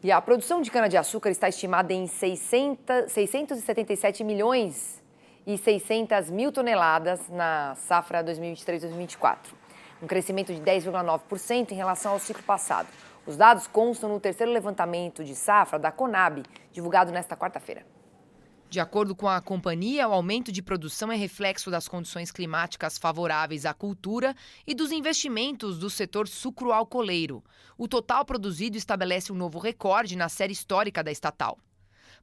E a produção de cana-de-açúcar está estimada em 677 milhões e 600 mil toneladas na safra 2023-2024, um crescimento de 10,9% em relação ao ciclo passado. Os dados constam no terceiro levantamento de safra da Conab, divulgado nesta quarta-feira. De acordo com a companhia, o aumento de produção é reflexo das condições climáticas favoráveis à cultura e dos investimentos do setor sucroalcooleiro. O total produzido estabelece um novo recorde na série histórica da estatal.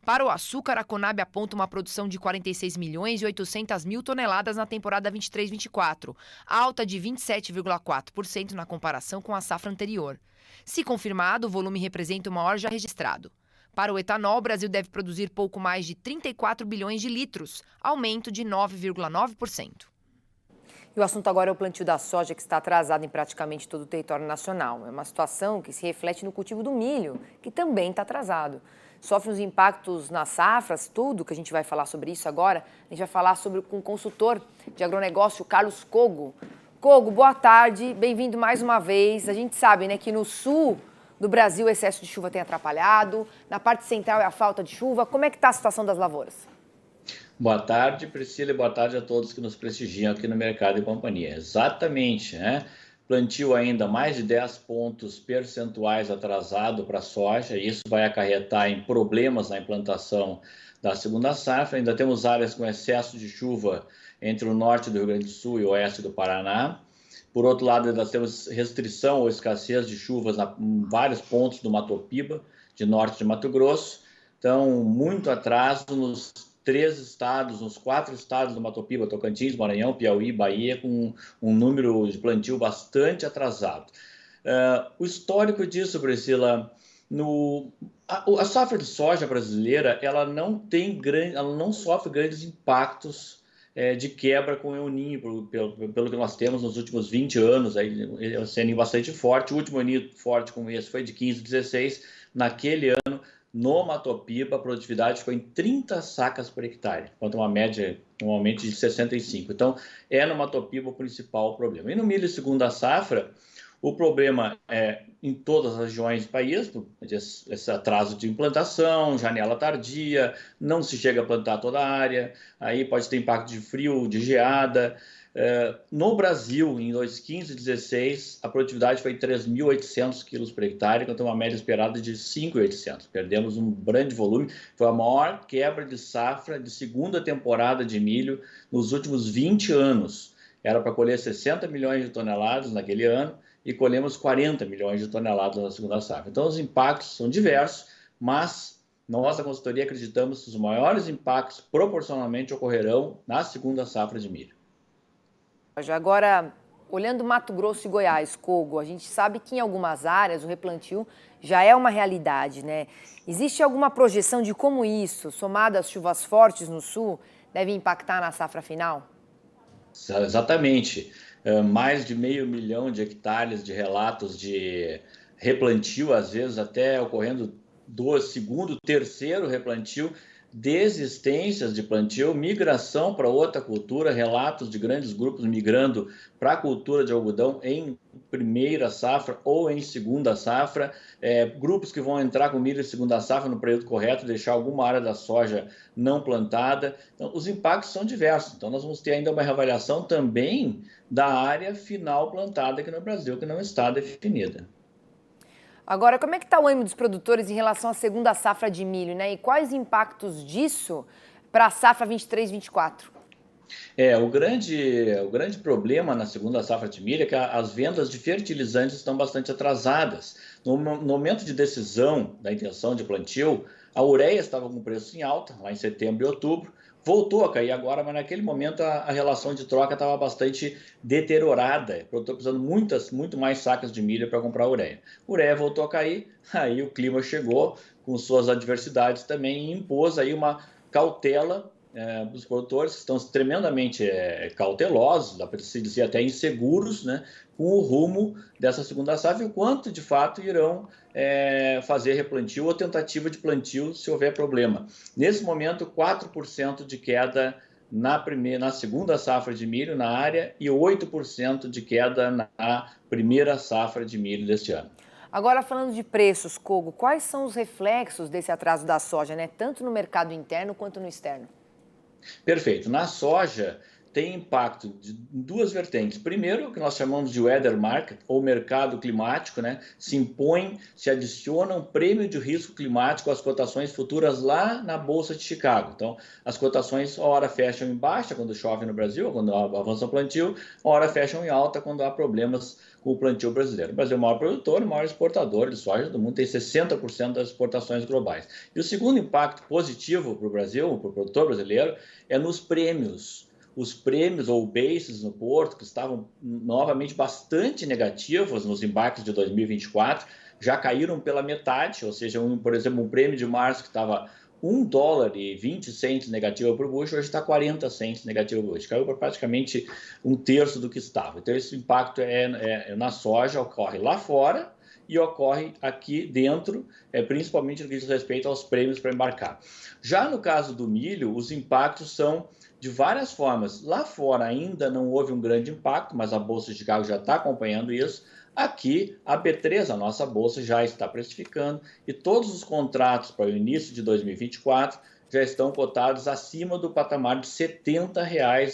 Para o açúcar, a Conab aponta uma produção de 46 milhões e 800 mil toneladas na temporada 23-24, alta de 27,4% na comparação com a safra anterior. Se confirmado, o volume representa o maior já registrado. Para o etanol, o Brasil deve produzir pouco mais de 34 bilhões de litros, aumento de 9,9%. E o assunto agora é o plantio da soja, que está atrasado em praticamente todo o território nacional. É uma situação que se reflete no cultivo do milho, que também está atrasado. Sofre uns impactos nas safras, tudo que a gente vai falar sobre isso agora. A gente vai falar com o consultor de agronegócio, Carlos Cogo. Cogo, boa tarde, bem-vindo mais uma vez. A gente sabe, né, que no sul do Brasil o excesso de chuva tem atrapalhado, na parte central é a falta de chuva. Como é que está a situação das lavouras? Boa tarde, Priscila, e boa tarde a todos que nos prestigiam aqui no Mercado e Companhia. Exatamente, né? Plantio ainda mais de 10 pontos percentuais atrasado para a soja, e isso vai acarretar em problemas na implantação da segunda safra. Ainda temos áreas com excesso de chuva entre o norte do Rio Grande do Sul e o oeste do Paraná. Por outro lado, nós temos restrição ou escassez de chuvas em vários pontos do Mato Piba, de norte de Mato Grosso. Então, muito atraso nos 4 estados do Mato Piba, Tocantins, Maranhão, Piauí, Bahia, com um número de plantio bastante atrasado. O histórico disso, Priscila, a safra de soja brasileira, ela não sofre grandes impactos de quebra com o El Niño, pelo que nós temos nos últimos 20 anos, aí, é um ceninho bastante forte. O último El Niño forte como esse foi de 15, 16. Naquele ano, no Mato Piba, a produtividade ficou em 30 sacas por hectare, enquanto uma média normalmente de 65. Então, é no Mato Piba o principal problema. E no milho segunda safra, o problema é em todas as regiões do país, esse atraso de implantação, janela tardia, não se chega a plantar toda a área, aí pode ter impacto de frio, de geada. No Brasil, em 2015 e 2016, a produtividade foi 3.800 quilos por hectare, contra uma média esperada de 5.800. Perdemos um grande volume, foi a maior quebra de safra de segunda temporada de milho nos últimos 20 anos. Era para colher 60 milhões de toneladas naquele ano, e colhemos 40 milhões de toneladas na segunda safra. Então, os impactos são diversos, mas nós, da consultoria, acreditamos que os maiores impactos proporcionalmente ocorrerão na segunda safra de milho. Agora, olhando Mato Grosso e Goiás, Cogo, a gente sabe que em algumas áreas o replantio já é uma realidade, né? Existe alguma projeção de como isso, somado às chuvas fortes no sul, deve impactar na safra final? Exatamente. Mais de 500 mil de hectares de relatos de replantio, às vezes até ocorrendo do segundo, terceiro replantio, desistências de plantio, migração para outra cultura, relatos de grandes grupos migrando para a cultura de algodão em primeira safra ou em segunda safra, grupos que vão entrar com milho em segunda safra no período correto, deixar alguma área da soja não plantada. Então, os impactos são diversos. Então, nós vamos ter ainda uma reavaliação também da área final plantada aqui no Brasil, que não está definida. Agora, como é que está o ânimo dos produtores em relação à segunda safra de milho, né? E quais impactos disso para a safra 23-24? O grande problema na segunda safra de milho é que as vendas de fertilizantes estão bastante atrasadas. No momento de decisão da intenção de plantio, a ureia estava com preço em alta, lá em setembro e outubro, voltou a cair agora, mas naquele momento a relação de troca estava bastante deteriorada. O produtor precisando muito mais sacas de milho para comprar ureia. Ureia voltou a cair, aí o clima chegou com suas adversidades também e impôs aí uma cautela dos produtores, que estão tremendamente cautelosos, dá para se dizer até inseguros, né, com o rumo dessa segunda safra e o quanto de fato irão fazer replantio ou tentativa de plantio se houver problema. Nesse momento, 4% de queda na segunda safra de milho na área e 8% de queda na primeira safra de milho deste ano. Agora, falando de preços, Kogo, quais são os reflexos desse atraso da soja, né? Tanto no mercado interno quanto no externo? Perfeito. Na soja, tem impacto de duas vertentes. Primeiro, o que nós chamamos de weather market, ou mercado climático, né? Se impõe, se adiciona um prêmio de risco climático às cotações futuras lá na Bolsa de Chicago. Então, as cotações, a hora fecham em baixa quando chove no Brasil, quando avança o plantio, a hora fecham em alta quando há problemas com o plantio brasileiro. O Brasil é o maior produtor e maior exportador de soja do mundo, tem 60% das exportações globais. E o segundo impacto positivo para o Brasil, para o produtor brasileiro, é nos prêmios. Os prêmios ou bases no Porto, que estavam novamente bastante negativos nos embarques de 2024, já caíram pela metade, ou seja, por exemplo, um prêmio de março que estava $1,20 negativo para o bushel, hoje está 40 cents negativo para o bushel. Caiu para praticamente um terço do que estava. Então, esse impacto na soja, ocorre lá fora e ocorre aqui dentro, principalmente no que diz respeito aos prêmios para embarcar. Já no caso do milho, os impactos são de várias formas. Lá fora ainda não houve um grande impacto, mas a Bolsa de Chicago já está acompanhando isso. Aqui, a B3, a nossa bolsa, já está precificando e todos os contratos para o início de 2024 já estão cotados acima do patamar de R$ 70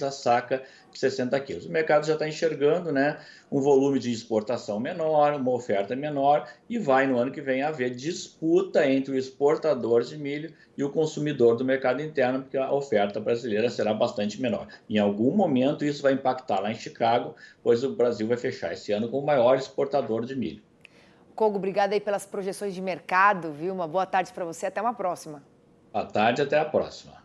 a saca de 60 quilos. O mercado já está enxergando, né, um volume de exportação menor, uma oferta menor, e vai no ano que vem haver disputa entre o exportador de milho e o consumidor do mercado interno, porque a oferta brasileira será bastante menor. Em algum momento isso vai impactar lá em Chicago, pois o Brasil vai fechar esse ano como o maior exportador de milho. Kogo, obrigada aí pelas projeções de mercado, viu? Uma boa tarde para você, até uma próxima. Boa tarde, até a próxima.